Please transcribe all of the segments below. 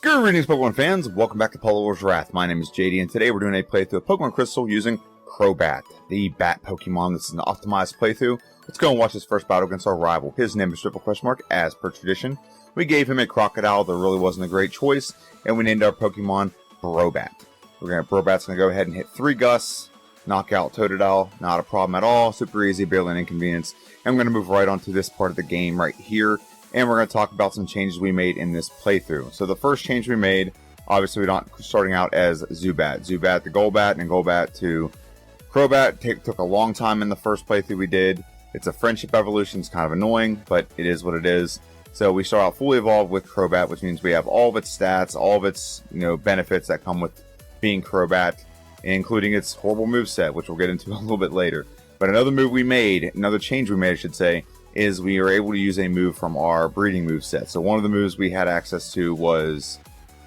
Greetings, Pokemon fans. Welcome back to Polar's Wrath. My name is JD, and today we're doing a playthrough of Pokemon Crystal using Crobat, the bat Pokemon. This is an optimized playthrough. Let's go and watch this first battle against our rival. His name is Triple Question Mark, as per tradition. We gave him a Crocodile that really wasn't a great choice, and we named our Pokemon Crobat. Crobat's going to go ahead and hit 3 Gusts, knock out Totodile, not a problem at all, super easy, barely an inconvenience. And I'm going to move right on to this part of the game right here. And we're going to talk about some changes we made in this playthrough. So the first change we made, obviously we're not starting out as Zubat. Zubat to Golbat and Golbat to Crobat took a long time in the first playthrough we did. It's a friendship evolution. It's kind of annoying, but it is what it is. So we start out fully evolved with Crobat, which means we have all of its stats, all of its benefits that come with being Crobat, including its horrible moveset, which we'll get into a little bit later. But another change we made, I should say, is we are able to use a move from our breeding move set. So one of the moves we had access to was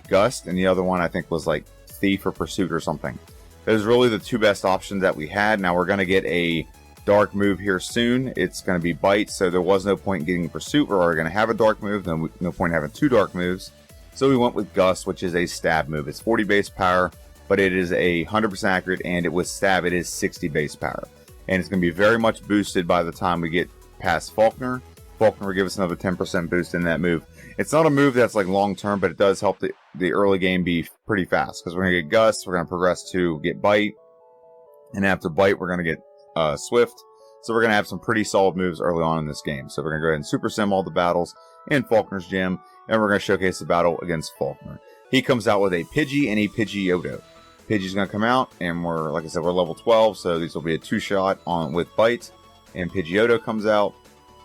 Gust, and the other one I think was like Thief or Pursuit or something. Those are really the two best options that we had. Now we're going to get a dark move here soon. It's going to be Bite, so there was no point in getting Pursuit. We're already going to have a dark move, then no point in having 2 dark moves. So we went with Gust, which is a stab move. It's 40 base power, but it is 100% accurate, and with stab it is 60 base power. And it's going to be very much boosted by the time we get past Falkner. Falkner will give us another 10% boost in that move. It's not a move that's like long term, but it does help the early game be pretty fast, because we're going to get Gust, we're going to progress to get Bite, and after Bite we're going to get Swift. So we're going to have some pretty solid moves early on in this game. So we're going to go ahead and Super Sim all the battles in Falkner's gym, and we're going to showcase the battle against Falkner. He comes out with a Pidgey and a Pidgeotto. Pidgey's going to come out, and we're, like I said, we're level 12, so these will be a 2-shot on with Bite. And Pidgeotto comes out.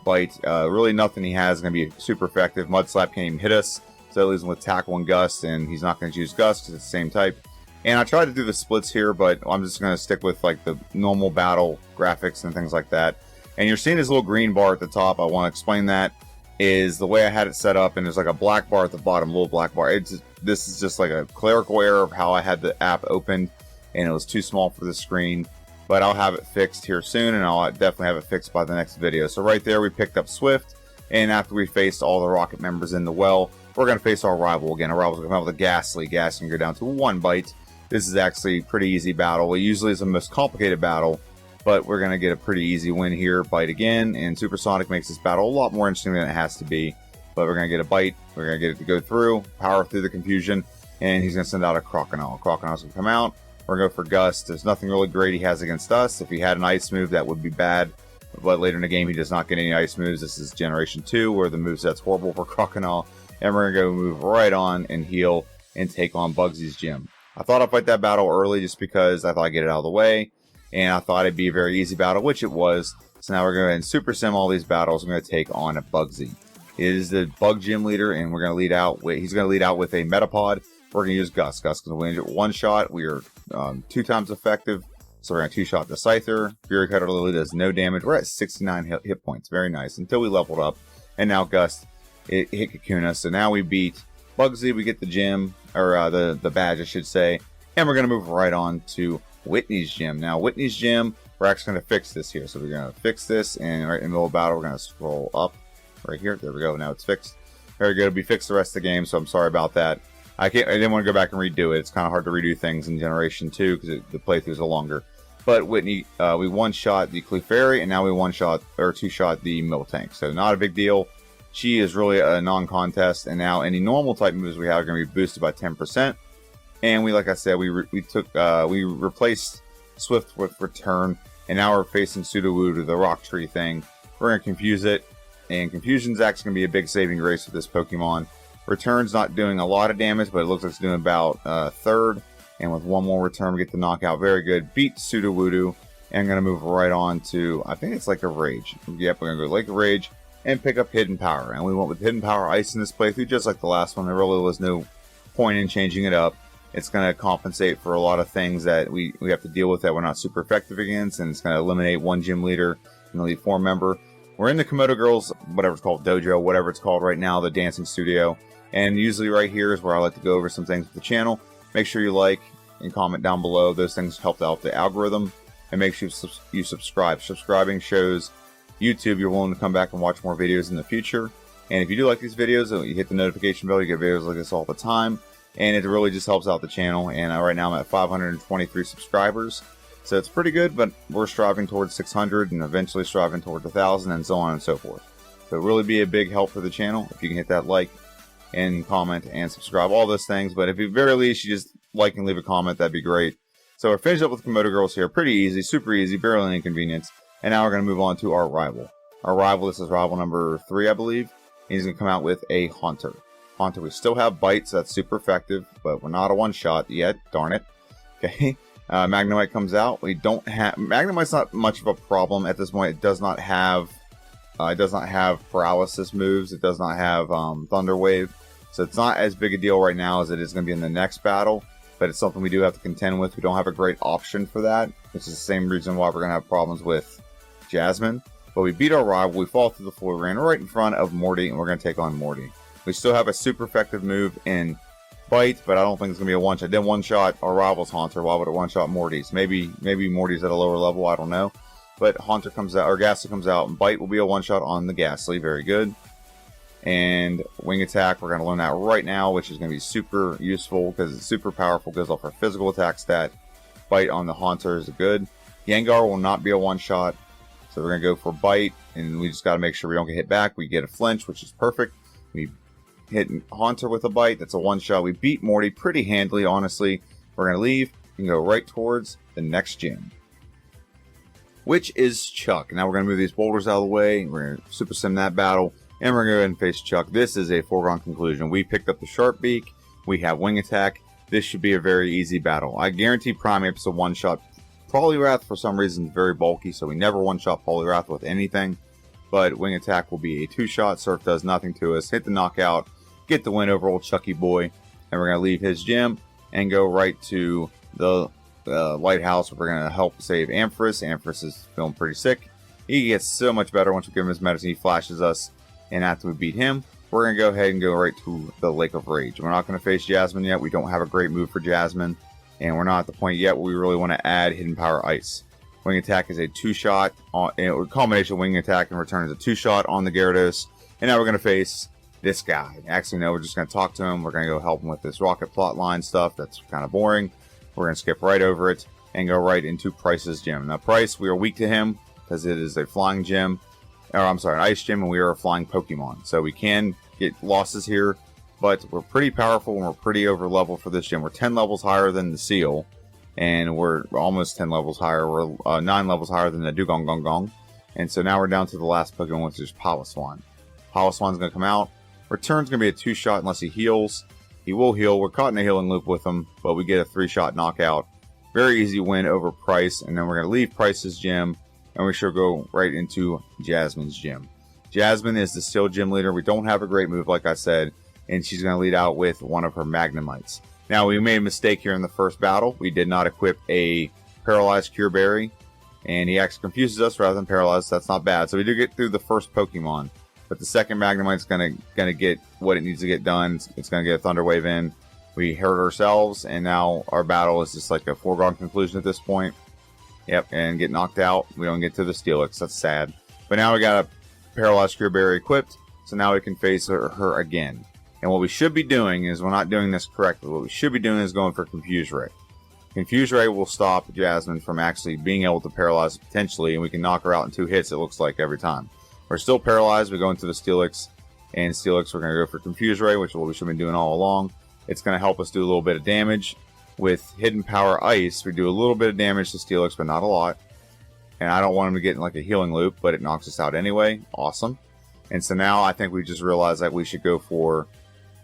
Bite, really nothing he has is going to be super effective. Mud Slap can't even hit us, so that leaves him with Tackle and Gust, and he's not going to choose Gust because it's the same type. And I tried to do the splits here, but I'm just going to stick with like the normal battle graphics and things like that. And you're seeing this little green bar at the top. I want to explain that is the way I had it set up, and there's like a black bar at the bottom, little black bar. This is just like a clerical error of how I had the app opened, and it was too small for the screen. But I'll have it fixed here soon, and I'll definitely have it fixed by the next video. So right there, we picked up Swift, and after we faced all the Rocket members in the well, we're going to face our rival again. Our rival's going to come out with a Ghastly. Ghastly can go down to 1 Bite. This is actually a pretty easy battle. It usually is the most complicated battle, but we're going to get a pretty easy win here. Bite again, and Supersonic makes this battle a lot more interesting than it has to be. But we're going to get a Bite. We're going to get it to go through, power through the confusion, and he's going to send out a Crocodile. Crocodile's going to come out. We're going to go for Gust. There's nothing really great he has against us. If he had an Ice move, that would be bad. But later in the game, he does not get any Ice moves. This is Generation 2, where the moveset's horrible for Crocodile. And we're going to go move right on and heal and take on Bugsy's gym. I thought I'd fight that battle early just because I thought I'd get it out of the way. And I thought it'd be a very easy battle, which it was. So now we're going to Super Sim all these battles. I'm going to take on a Bugsy. It is the Bug Gym leader, and we're going to lead out with, he's going to lead out with a Metapod. We're going to use Gust. Gust is going to win 1 shot. We are 2 times effective. So we're going to 2-shot the Scyther. Fury Cutter Lily does no damage. We're at 69 hit points. Very nice. Until we leveled up. And now Gust hit Kakuna. So now we beat Bugsy. We get the gym, or the badge, I should say. And we're going to move right on to Whitney's gym. Now, Whitney's gym, we're actually going to fix this here. So we're going to fix this. And right in the middle of battle, we're going to scroll up right here. There we go. Now it's fixed. Very good. It'll be fixed the rest of the game. So I'm sorry about that. I didn't want to go back and redo it. It's kind of hard to redo things in Generation 2 because the playthroughs are longer. But Whitney, we 1-shot the Clefairy, and now we 1-shot or 2-shot the Miltank. So not a big deal. She is really a non-contest, and now any normal type moves we have are going to be boosted by 10%. And like I said, we replaced Swift with Return, and now we're facing Sudowoodo to the Rock Tree thing. We're going to confuse it, and Confusion's actually going to be a big saving grace with this Pokemon. Return's not doing a lot of damage, but it looks like it's doing about 1/3. And with 1 more return, we get the knockout. Very good. Beat Sudowoodo. And I'm going to move right on to, I think it's like a Rage. Yep, we're going to go Lake of Rage and pick up Hidden Power. And we went with Hidden Power Ice in this playthrough, just like the last one. There really was no point in changing it up. It's going to compensate for a lot of things that we have to deal with that we're not super effective against. And it's going to eliminate 1 gym leader and Elite 4 member. We're in the Komodo Girls, whatever it's called, dojo, whatever it's called right now, the dancing studio. And usually right here is where I like to go over some things with the channel. Make sure you like and comment down below. Those things help out the algorithm. And make sure you subscribe. Subscribing shows YouTube you're willing to come back and watch more videos in the future. And if you do like these videos, you hit the notification bell, you get videos like this all the time. And it really just helps out the channel. And right now I'm at 523 subscribers. So it's pretty good, but we're striving towards 600 and eventually striving towards 1,000 and so on and so forth. So it really be a big help for the channel if you can hit that like and comment and subscribe, all those things. But if at the very least you just like and leave a comment, that'd be great. So we're finished up with Komodo girls here. Pretty easy, super easy, barely an inconvenience. And now we're going to move on to our rival. Our rival, this is rival number 3, I believe. And he's going to come out with a Haunter. Haunter, we still have Bite, so that's super effective, but we're not a one-shot yet, darn it. Okay. Magnemite comes out. We don't have Magnemite's not much of a problem at this point. It does not have paralysis moves. It does not have Thunder Wave, so it's not as big a deal right now as it is going to be in the next battle. But it's something we do have to contend with. We don't have a great option for that, which is the same reason why we're going to have problems with Jasmine. But we beat our rival. We fall through the floor. We ran right in front of Morty, and we're going to take on Morty. We still have a super effective move in Bite, but I don't think it's going to be a one-shot. Then one-shot our rival's Haunter. Why would it one-shot Morty's? Maybe Morty's at a lower level. I don't know. But Haunter comes out, or Ghastly comes out, and Bite will be a one-shot on the Ghastly. Very good. And Wing Attack, we're going to learn that right now, which is going to be super useful because it's super powerful. Goes off our physical attack stat. Bite on the Haunter is good. Gengar will not be a one-shot. So we're going to go for Bite, and we just got to make sure we don't get hit back. We get a flinch, which is perfect. We hit Haunter with a Bite. That's a one-shot. We beat Morty pretty handily, honestly. We're going to leave and go right towards the next gym, which is Chuck. Now we're going to move these boulders out of the way. We're going to Super Sim that battle, and we're going to go ahead and face Chuck. This is a foregone conclusion. We picked up the Sharp Beak. We have Wing Attack. This should be a very easy battle. I guarantee Primeape's a one-shot. Poliwrath, for some reason, is very bulky, so we never one-shot Poliwrath with anything. But Wing Attack will be a two-shot. Surf does nothing to us. Hit the knockout. Get the win over old Chucky boy. And we're going to leave his gym and go right to the lighthouse. We're going to help save Ampharos. Ampharos is feeling pretty sick. He gets so much better once we give him his medicine. He flashes us. And after we beat him, we're going to go ahead and go right to the Lake of Rage. We're not going to face Jasmine yet. We don't have a great move for Jasmine. And we're not at the point yet where we really want to add Hidden Power Ice. Wing Attack is a two-shot. A combination of Wing Attack and Return is a two-shot on the Gyarados. And now we're going to face this guy. Actually, no, we're just going to talk to him. We're going to go help him with this rocket plotline stuff. That's kind of boring. We're going to skip right over it and go right into Price's gym. Now, Price, we are weak to him because it is a flying gym. Or, I'm sorry, an ice gym, and we are a flying Pokemon. So we can get losses here, but we're pretty powerful and we're pretty over level for this gym. We're 10 levels higher than the Seal, and we're almost 10 levels higher. We're 9 levels higher than the Dugong Gong Gong. And so now we're down to the last Pokemon, which is Piloswine. Piloswine's going to come out. Return's going to be a two-shot unless he heals. He will heal. We're caught in a healing loop with him, but we get a 3-shot knockout. Very easy win over Price, and then we're going to leave Price's gym, and we should go right into Jasmine's gym. Jasmine is the Steel Gym Leader. We don't have a great move, like I said, and she's going to lead out with one of her Magnemites. Now, we made a mistake here in the first battle. We did not equip a Paralyzed Cure Berry, and he actually confuses us rather than Paralyzed. That's not bad. So we do get through the first Pokemon, but the second Magnemite's going to get what it needs to get done. It's going to get a Thunder Wave in. We hurt ourselves, and now our battle is just like a foregone conclusion at this point. Yep, and get knocked out. We don't get to the Steelix. That's sad. But now we got a Paralyzed Cure Berry equipped, so now we can face her again. And what we should be doing is, we're not doing this correctly. What we should be doing is going for Confuse Ray. Confuse Ray will stop Jasmine from actually being able to paralyze potentially, and we can knock her out in 2 hits, it looks like, every time. We're still paralyzed. We go into the Steelix, and Steelix we're going to go for Confuse Ray, which is what we should have been doing all along. It's going to help us do a little bit of damage. With Hidden Power Ice, we do a little bit of damage to Steelix, but not a lot. And I don't want him to get in like a healing loop, but it knocks us out anyway. Awesome. And so now I think we just realized that we should go for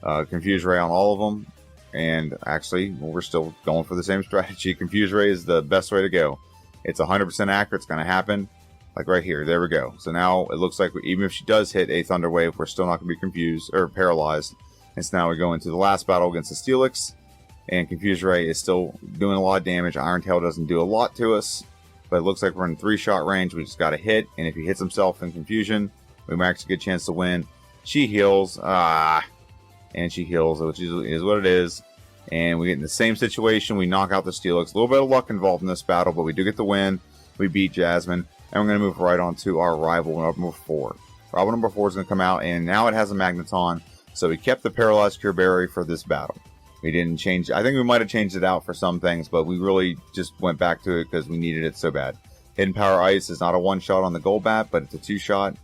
Confuse Ray on all of them. And actually, we're still going for the same strategy. Confuse Ray is the best way to go. It's 100% accurate. It's going to happen. Like right here. There we go. So now it looks like even if she does hit a Thunder Wave, we're still not going to be confused or paralyzed. And so now we go into the last battle against the Steelix. And Confuse Ray is still doing a lot of damage. Iron Tail doesn't do a lot to us. But it looks like we're in 3-shot range. We just got to hit. And if he hits himself in confusion, we might actually get a chance to win. She heals. And she heals, which is what it is. And we get in the same situation. We knock out the Steelix. A little bit of luck involved in this battle, but we do get the win. We beat Jasmine. And we're going to move right on to our rival, number 4. Rival number 4 is going to come out, and now it has a Magneton. So we kept the Paralyzed Cure Berry for this battle. We didn't change. I think we might have changed it out for some things, but we really just went back to it because we needed it so bad. Hidden Power Ice is not a one-shot on the Golbat, but it's a two-shot.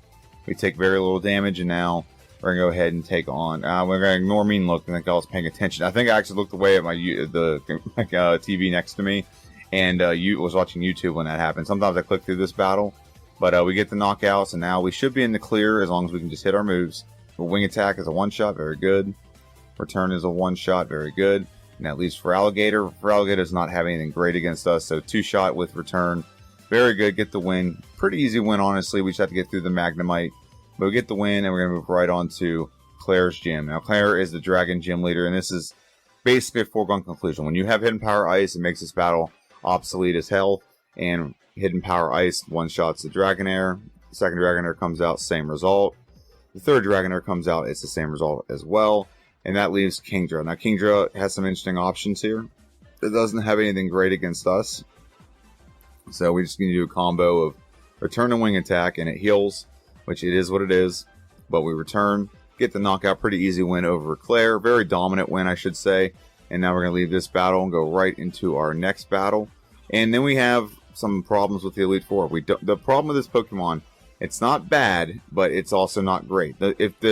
We take very little damage, and now we're going to go ahead and take on... we're going to ignore Mean Look. I think I was paying attention. I think I actually looked away at my TV next to me, and was watching YouTube when that happened. Sometimes I click through this battle, but we get the knockouts, and now we should be in the clear as long as we can just hit our moves. Wing Attack is a one-shot, very good. Return is a one-shot, very good. And that leaves for Alligator. For Alligator does not have anything great against us, so two-shot with Return. Very good, get the win. Pretty easy win, honestly. We just have to get through the Magnemite. But we get the win, and we're going to move right on to Claire's gym. Now, Claire is the Dragon Gym Leader, and this is basically a foregone conclusion. When you have Hidden Power Ice, it makes this battle obsolete as hell. And Hidden Power Ice one-shots the Dragonair. The second Dragonair comes out, same result. The third Dragonair comes out, it's the same result as well. And that leaves Kingdra. Now, Kingdra has some interesting options here. It doesn't have anything great against us. So we just need to do a combo of Return and Wing Attack, and it heals, which it is what it is. But we return, get the knockout, pretty easy win over Claire. Very dominant win, I should say. And now we're going to leave this battle and go right into our next battle. And then we have some problems with the Elite Four. The problem with this Pokemon, it's not bad, but it's also not great. If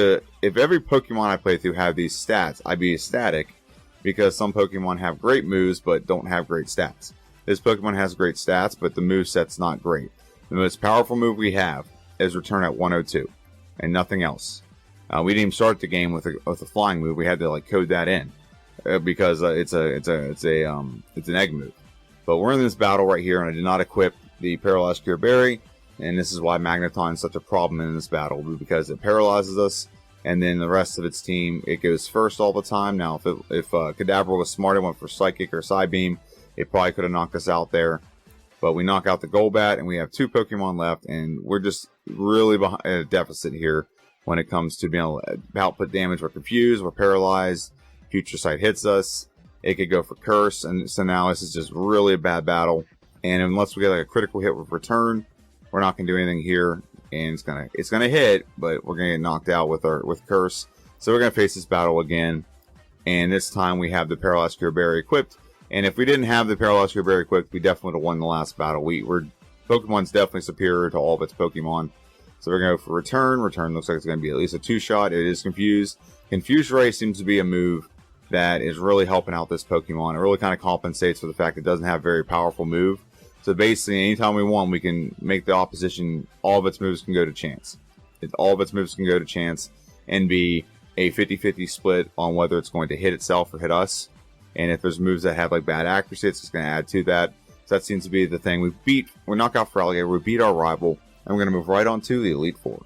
every Pokemon I play through had these stats, I'd be ecstatic, because some Pokemon have great moves but don't have great stats. This Pokemon has great stats, but the moveset's not great. The most powerful move we have is Return at 102, and nothing else. We didn't even start the game with a flying move. We had to code that in because it's an egg move. But we're in this battle right here, and I did not equip the Paralyzed Cure Berry, and this is why Magneton is such a problem in this battle, because it paralyzes us, and then the rest of its team, it goes first all the time. Now, if Kadabra was smart and went for Psychic or Psybeam, it probably could have knocked us out there. But we knock out the Golbat, and we have 2 Pokemon left, and we're just really behind a deficit here when it comes to being able to output damage. We're confused, we're paralyzed, Future Sight hits us, it could go for Curse, and so now this is just really a bad battle. And unless we get a critical hit with Return, we're not going to do anything here, and it's gonna hit, but we're gonna get knocked out with Curse. So we're gonna face this battle again, and this time we have the Paralyzed Cure Berry equipped. And if we didn't have the Paralyzed Cure Berry equipped, we definitely would have won the last battle. Pokemon's definitely superior to all of its Pokemon. So we're gonna go for Return. Return looks like it's gonna be at least a 2-shot. It is Confused. Confused Ray seems to be a move that is really helping out this Pokemon. It really kind of compensates for the fact it doesn't have a very powerful move. So basically, anytime we want, we can make the opposition, all of its moves can go to chance. All of its moves can go to chance and be a 50-50 split on whether it's going to hit itself or hit us. And if there's moves that have bad accuracy, it's just going to add to that. So that seems to be the thing. We're knocked out for Alligator, we beat our rival, and we're going to move right on to the Elite Four.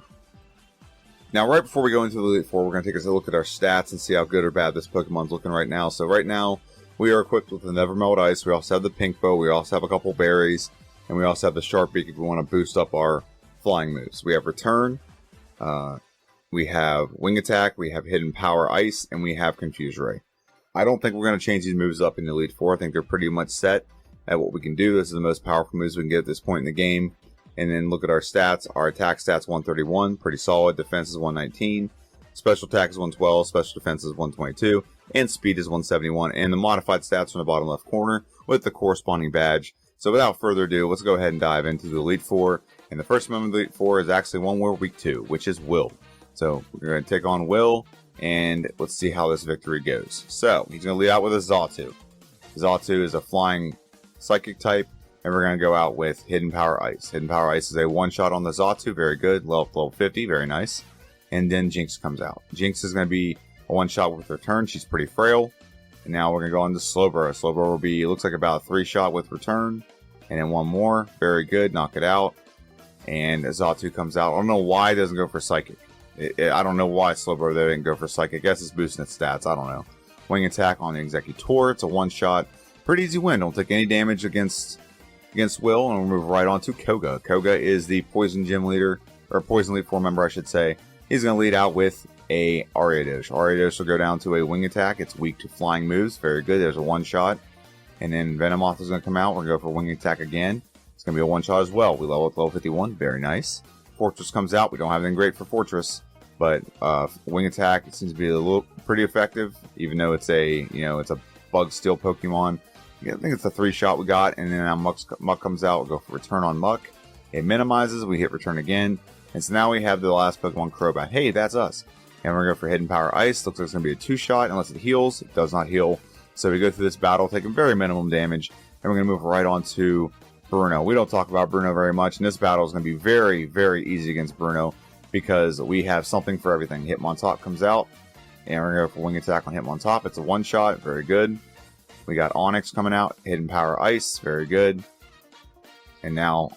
Now, right before we go into the Elite Four, we're going to take a look at our stats and see how good or bad this Pokemon's looking right now. So right now, we are equipped with the Never Melt Ice. We also have the Pink Bow. We also have a couple berries. And we also have the Sharp Beak if we want to boost up our flying moves. We have Return. We have Wing Attack. We have Hidden Power Ice. And we have Confuse Ray. I don't think we're going to change these moves up in the Elite Four. I think they're pretty much set at what we can do. This is the most powerful moves we can get at this point in the game. And then look at our stats. Our attack stats 131. Pretty solid. Defense is 119. Special attack is 112. Special defense is 122. And speed is 171, and the modified stats on the bottom left corner with the corresponding badge. So without further ado, let's go ahead and dive into the Elite Four. And the first member of the Elite Four is actually one we're weak to, which is Will. So we're going to take on Will, and let's see how this victory goes. So he's going to lead out with a Xatu. Xatu is a flying psychic type, and we're going to go out with Hidden Power Ice. Hidden Power Ice is a one-shot on the Xatu, very good, level 50, very nice. And then Jinx comes out. Jinx is going to be a one-shot with Return. She's pretty frail. And now we're going to go on to Slowbro. Slowbro will be, looks like about a 3-shot with Return. And then one more. Very good. Knock it out. And Xatu comes out. I don't know why it doesn't go for Psychic. I don't know why Slowbro there didn't go for Psychic. I guess it's boosting its stats. I don't know. Wing Attack on the Executor. It's a one-shot. Pretty easy win. Don't take any damage against Will. And we'll move right on to Koga. Koga is the Poison Gym Leader. Or Poison Elite Four member, I should say. He's going to lead out with a Ariados. Ariados will go down to a Wing Attack. It's weak to flying moves. Very good. There's a one-shot. And then Venomoth is going to come out. We're going to go for Wing Attack again. It's going to be a one-shot as well. We level up level 51. Very nice. Fortress comes out. We don't have anything great for Fortress, but Wing Attack, it seems to be a little pretty effective, even though it's a it's a Bug Steel Pokemon. I think it's a 3-shot we got, and then now Muck comes out. We'll go for Return on Muck. It minimizes. We hit Return again, and so now we have the last Pokemon, Crobat. Hey, that's us. And we're going to go for Hidden Power Ice. Looks like it's going to be a 2-shot unless it heals. It does not heal. So we go through this battle, taking very minimum damage, and we're going to move right on to Bruno. We don't talk about Bruno very much, and this battle is going to be very, very easy against Bruno because we have something for everything. Hitmontop comes out, and we're going to go for Wing Attack on Hitmontop. It's a 1-shot. Very good. We got Onix coming out. Hidden Power Ice. Very good. And now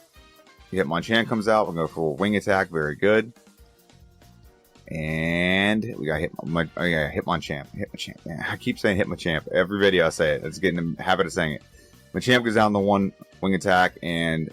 Hitmonchan comes out. We'll go for Wing Attack. Very good. And we got Hitmonchan. Yeah, I keep saying Hitmonchan. Every video I say it. It's getting in the habit of saying it. Machamp goes down the 1 Wing Attack, and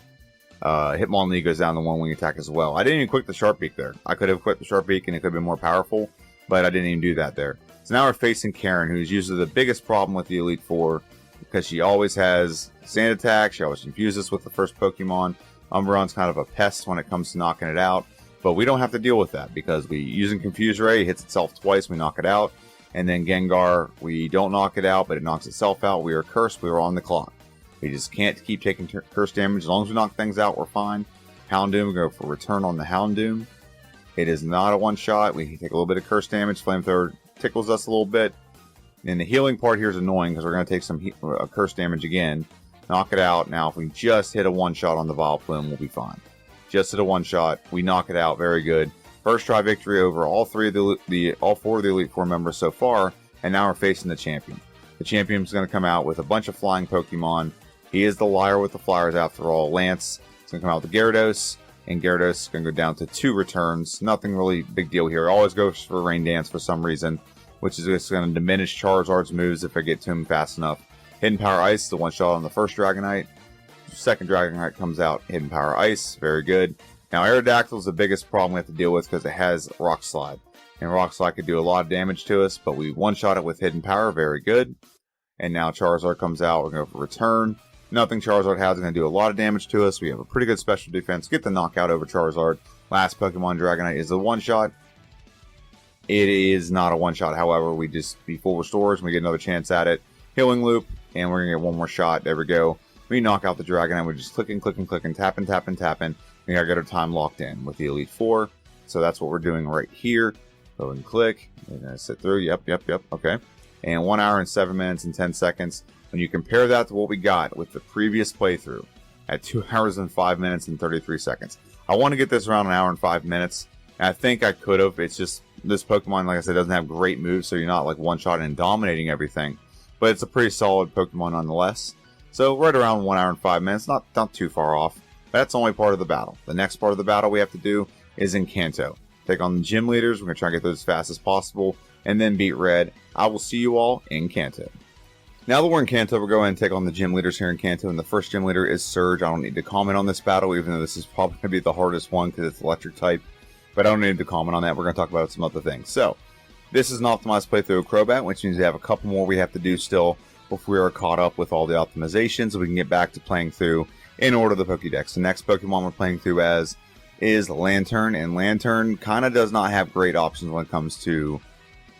Hitmonlee goes down the 1 Wing Attack as well. I didn't even quick the Sharp Beak there. I could have quicked the Sharp Beak, and it could have been more powerful, but I didn't even do that there. So now we're facing Karen, who's usually the biggest problem with the Elite Four, because she always has Sand Attack, she always confuses with the first Pokemon. Umbreon's kind of a pest when it comes to knocking it out, but we don't have to deal with that, because we using Confuse Ray, it hits itself twice, we knock it out, and then Gengar, we don't knock it out, but it knocks itself out. We are cursed, we are on the clock. We just can't keep taking curse damage. As long as we knock things out, we're fine. Houndoom, we go for Return on the Houndoom. It is not a 1-shot. We take a little bit of curse damage. Flamethrower tickles us a little bit. And the healing part here is annoying because we're going to take some curse damage again. Knock it out. Now, if we just hit a 1-shot on the Vileplume, we'll be fine. Just hit a 1-shot. We knock it out. Very good. First try victory over all 4 of the Elite Four members so far. And now we're facing the champion. The champion's going to come out with a bunch of flying Pokemon. He is the liar with the flyers after all. Lance is going to come out with the Gyarados. And Gyarados is going to go down to 2 returns. Nothing really big deal here. Always goes for Rain Dance for some reason, which is just going to diminish Charizard's moves if I get to him fast enough. Hidden Power Ice, the 1-shot on the first Dragonite. Second Dragonite comes out, Hidden Power Ice. Very good. Now, Aerodactyl is the biggest problem we have to deal with because it has Rock Slide. And Rock Slide could do a lot of damage to us, but we 1-shot it with Hidden Power. Very good. And now Charizard comes out. We're going to go for Return. Nothing Charizard has is going to do a lot of damage to us. We have a pretty good special defense. Get the knockout over Charizard. Last Pokemon, Dragonite, is a 1-shot. It is not a 1-shot, however. We just be full restores and we get another chance at it. Healing Loop, and we're going to get one more shot. There we go. We knock out the Dragonite. We're just clicking, tapping. We got to get our time locked in with the Elite Four. So that's what we're doing right here. Go and click. We're going to sit through. Yep. Okay. And 1 hour and 7 minutes and 10 seconds. When you compare that to what we got with the previous playthrough at 2 hours and 5 minutes and 33 seconds. I want to get this around 1 hour and 5 minutes. And I think I could have. It's just this Pokemon, like I said, doesn't have great moves, so you're not like 1-shot and dominating everything. But it's a pretty solid Pokemon nonetheless. So right around 1 hour and 5 minutes, not too far off. That's only part of the battle. The next part of the battle we have to do is in Kanto. Take on the gym leaders. We're going to try and get those as fast as possible. And then beat Red. I will see you all in Kanto. Now that we're in Kanto, we'll go ahead and take on the gym leaders here in Kanto, and the first gym leader is Surge. I don't need to comment on this battle, even though this is probably going to be the hardest one because it's electric type, but I don't need to comment on that. We're going to talk about some other things. So, this is an optimized playthrough of Crobat, which means we have a couple more we have to do still before we are caught up with all the optimizations, so we can get back to playing through in order the Pokédex. The next Pokemon we're playing through as is Lantern, and Lantern kind of does not have great options when it comes to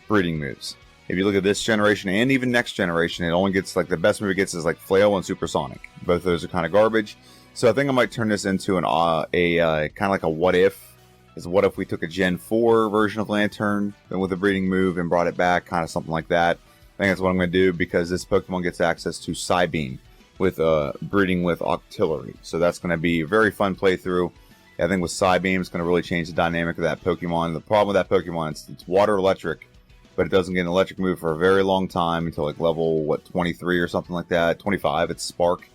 breeding moves. If you look at this generation and even next generation, it only gets like the best move it gets is like Flail and Supersonic. Both of those are kind of garbage. So I think I might turn this into an kind of like a what if. Is what if we took a Gen 4 version of Lantern with a breeding move and brought it back, kind of something like that. I think that's what I'm going to do because this Pokemon gets access to Psybeam with breeding with Octillery. So that's going to be a very fun playthrough. I think with Psybeam, it's going to really change the dynamic of that Pokemon. The problem with that Pokemon is it's water electric, but it doesn't get an electric move for a very long time until like level, 23 or something like that. 25, it's Spark.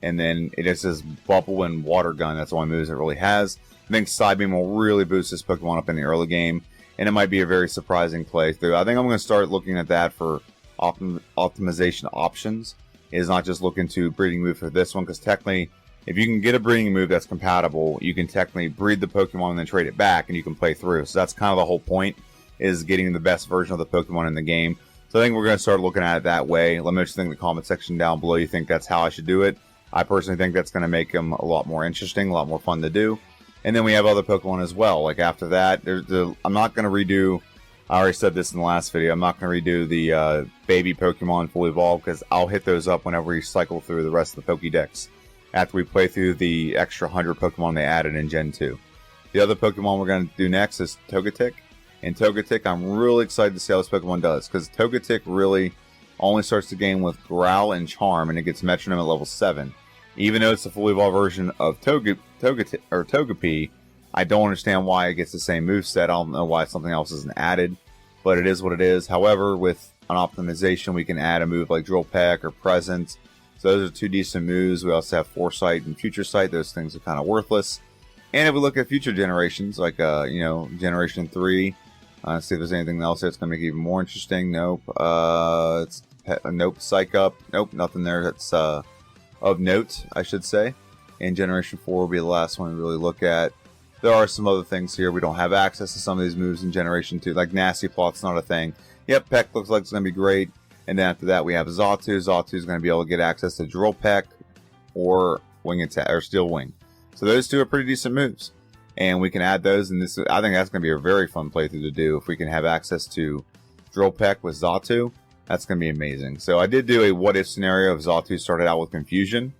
And then it just says Bubble and Water Gun. That's the only moves it really has. I think Psybeam will really boost this Pokemon up in the early game. And it might be a very surprising playthrough. I think I'm going to start looking at that for optimization options. Is not just looking to breeding move for this one. Because technically, if you can get a breeding move that's compatible, you can technically breed the Pokemon and then trade it back. And you can play through. So that's kind of the whole point. Is getting the best version of the Pokemon in the game. So I think we're going to start looking at it that way. Let me know what you think in the comment section down below. You think that's how I should do it? I personally think that's going to make them a lot more interesting, a lot more fun to do. And then we have other Pokemon as well. Like after that, I'm not going to redo, I already said this in the last video, I'm not going to redo the baby Pokemon Fully Evolved, because I'll hit those up whenever we cycle through the rest of the Pokédex, after we play through the extra 100 Pokemon they added in Gen 2. The other Pokemon we're going to do next is Togetic. And Togetic, I'm really excited to see how this Pokemon does, because Togetic really only starts the game with Growl and Charm, and it gets Metronome at level 7. Even though it's the fully evolved version of Togepi, I don't understand why it gets the same moveset. I don't know why something else isn't added, but it is what it is. However, with an optimization, we can add a move like Drill Peck or Presence. So those are two decent moves. We also have Foresight and Future Sight. Those things are kind of worthless. And if we look at future generations, like Generation 3, see if there's anything else that's going to make it even more interesting. Nope. Nope. Psych Up. Nope. Nothing there that's of note, I should say. And Generation 4 will be the last one we really look at. There are some other things here. We don't have access to some of these moves in Generation 2. Like Nasty Plot's not a thing. Yep, Peck looks like it's going to be great. And then after that, we have Xatu. Xatu is going to be able to get access to Drill Peck or Wing Attack or Steel Wing. So those two are pretty decent moves. And we can add those. And I think that's going to be a very fun playthrough to do. If we can have access to Drill Peck with Xatu, that's going to be amazing. So I did do a what-if scenario if Xatu started out with Confusion,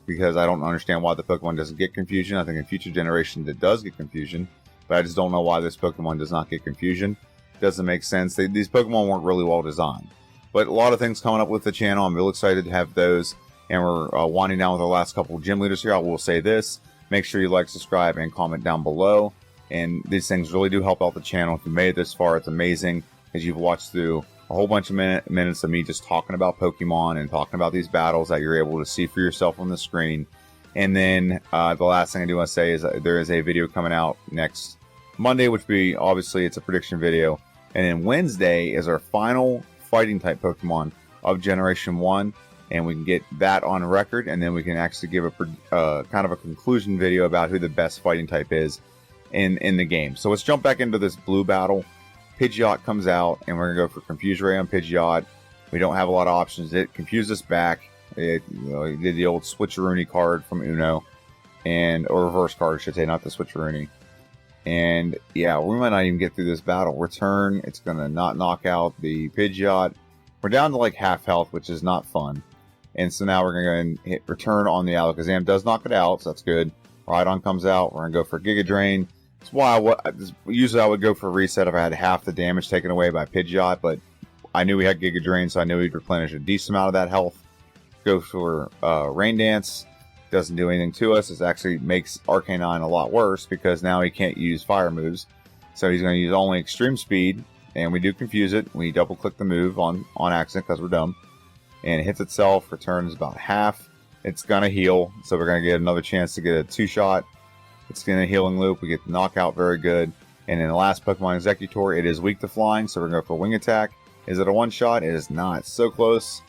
because I don't understand why the Pokemon doesn't get Confusion. I think in future generations it does get Confusion, but I just don't know why this Pokemon does not get Confusion. It doesn't make sense. These Pokemon weren't really well designed. But a lot of things coming up with the channel. I'm real excited to have those. And we're winding down with our last couple of gym leaders here. I will say this. Make sure you like, subscribe, and comment down below. And these things really do help out the channel. If you made it this far, it's amazing, because you've watched through a whole bunch of minutes of me just talking about Pokemon and talking about these battles that you're able to see for yourself on the screen. And then the last thing I do want to say is there is a video coming out next Monday, which will be, obviously, it's a prediction video. And then Wednesday is our final fighting type Pokemon of Generation 1. And we can get that on record, and then we can actually give a kind of a conclusion video about who the best fighting type is in the game. So let's jump back into this blue battle. Pidgeot comes out, and we're going to go for Confuse Ray on Pidgeot. We don't have a lot of options. It confused us back. It did the old Switcheroony card from Uno, or reverse card, I should say, not the Switcheroony. And yeah, we might not even get through this battle. Return, it's going to not knock out the Pidgeot. We're down to like half health, which is not fun. And so now we're going to hit Return on the Alakazam. Does knock it out, so that's good. Rhydon comes out. We're going to go for Giga Drain. That's why usually I would go for Reset if I had half the damage taken away by Pidgeot, but I knew we had Giga Drain, so I knew he'd replenish a decent amount of that health. Go for Rain Dance. Doesn't do anything to us. It actually makes Arcanine a lot worse, because now he can't use fire moves. So he's going to use only Extreme Speed, and we do confuse it. We double click the move on accident because we're dumb. And it hits itself, returns about half. It's going to heal, so we're going to get another chance to get a 2-shot. It's in a healing loop. We get the knockout, very good. And in the last Pokemon Executor, it is weak to flying, so we're going to go for Wing Attack. Is it a one-shot? It is not. So close,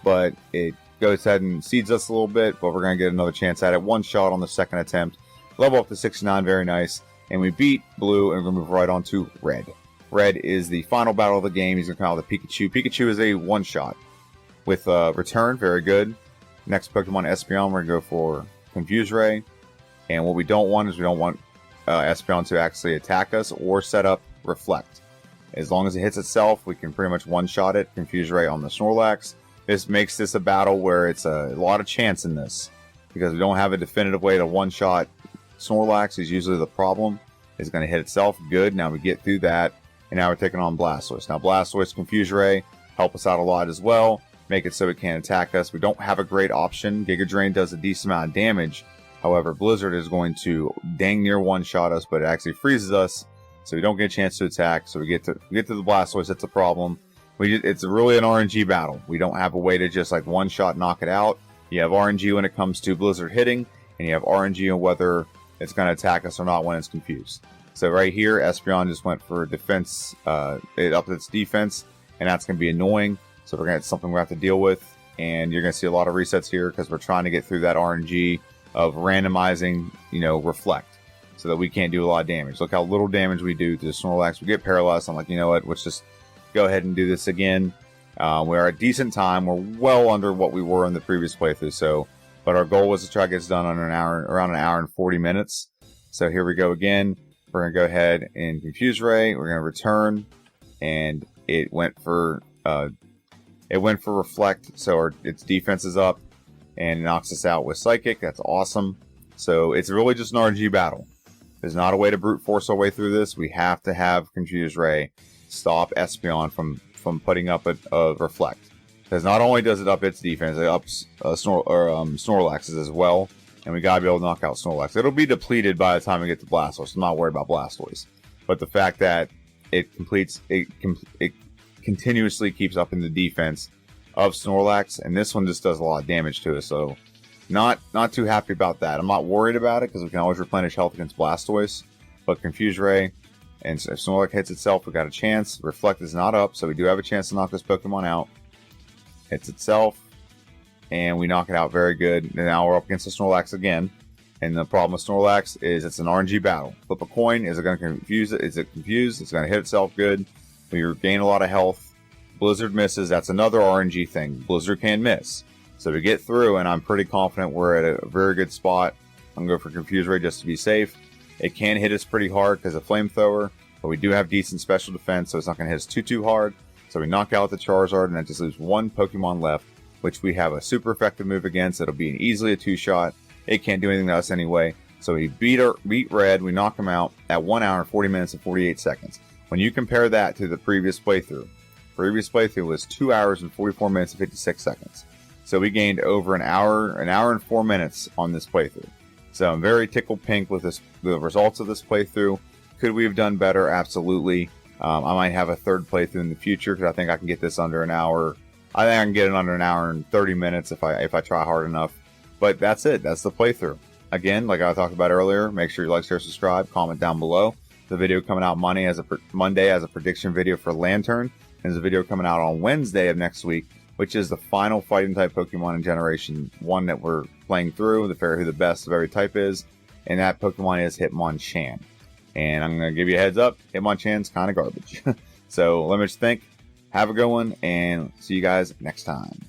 but it goes ahead and seeds us a little bit, but we're going to get another chance at it. One shot on the second attempt. Level up to 69, very nice. And we beat Blue, and we're going to move right on to Red. Red is the final battle of the game. He's going to come out with a Pikachu. Pikachu is a one-shot with Return, very good. Next Pokemon, Espeon, we're going to go for Confuse Ray. And what we don't want is we don't want Espeon to actually attack us or set up Reflect. As long as it hits itself, we can pretty much one-shot it. Confuse Ray on the Snorlax. This makes this a battle where it's a lot of chance in this, because we don't have a definitive way to one-shot Snorlax. Is usually the problem. It's going to hit itself. Good. Now we get through that, and now we're taking on Blastoise. Now Blastoise, Confuse Ray help us out a lot as well. Make it so it can't attack us. We don't have a great option. Giga Drain does a decent amount of damage. However, Blizzard is going to dang near one-shot us, but it actually freezes us, so we don't get a chance to attack. So we get to the Blastoise. That's a problem. It's really an RNG battle. We don't have a way to just like one-shot knock it out. You have RNG when it comes to Blizzard hitting, and you have RNG on whether it's going to attack us or not when it's confused. So right here, Espeon just went for defense. It upped its defense, and that's going to be annoying. So we're going to have something we have to deal with, and you're going to see a lot of resets here because we're trying to get through that RNG of randomizing, Reflect, so that we can't do a lot of damage. Look how little damage we do to the Snorlax. We get paralyzed. I'm like, you know what? Let's just go ahead and do this again. We're at a decent time. We're well under what we were in the previous playthrough. But our goal was to try to get this done under around an hour and 40 minutes. So here we go again. We're going to go ahead and Confuse Ray. We're going to return, and it went for Reflect, so its defense is up, and it knocks us out with Psychic. That's awesome. So it's really just an RNG battle. There's not a way to brute force our way through this. We have to have Confuse Ray stop Espeon from putting up a Reflect. Because not only does it up its defense, it ups Snorlax's as well. And we gotta be able to knock out Snorlax. It'll be depleted by the time we get to Blastoise. I'm not worried about Blastoise. But the fact that it continuously keeps up in the defense of Snorlax, and this one just does a lot of damage to us. So not too happy about that. I'm not worried about it because we can always replenish health against Blastoise. But Confuse Ray, and if Snorlax hits itself, we got a chance. Reflect is not up, so we do have a chance to knock this Pokemon out. Hits itself, and we knock it out very good. And now we're up against the Snorlax again. And the problem with Snorlax is it's an RNG battle. Flip a coin. Is it going to confuse it? Is it confused? It's going to hit itself good. We gain a lot of health. Blizzard misses. That's another RNG thing. Blizzard can miss. So to get through, and I'm pretty confident we're at a very good spot. I'm going to go for Confuse Ray just to be safe. It can hit us pretty hard because of Flamethrower, but we do have decent special defense, so it's not going to hit us too hard. So we knock out the Charizard, and that just leaves one Pokemon left, which we have a super effective move against. It'll be easily a 2-shot. It can't do anything to us anyway. So we beat Red. We knock him out at 1 hour, 40 minutes, and 48 seconds. When you compare that to the previous playthrough was 2 hours and 44 minutes and 56 seconds. So we gained over an hour and 4 minutes on this playthrough. So I'm very tickled pink with the results of this playthrough. Could we have done better? Absolutely. I might have a third playthrough in the future because I think I can get this under an hour. I think I can get it under an hour and 30 minutes if I try hard enough. But that's it. That's the playthrough. Again, like I talked about earlier, make sure you like, share, subscribe, comment down below. The video coming out Monday as a prediction video for Lantern. And there's a video coming out on Wednesday of next week, which is the final fighting type Pokemon in Generation 1 that we're playing through, the figure who the best of every type is. And that Pokemon is Hitmonchan. And I'm going to give you a heads up, Hitmonchan's kind of garbage. So let me just think. Have a good one, and see you guys next time.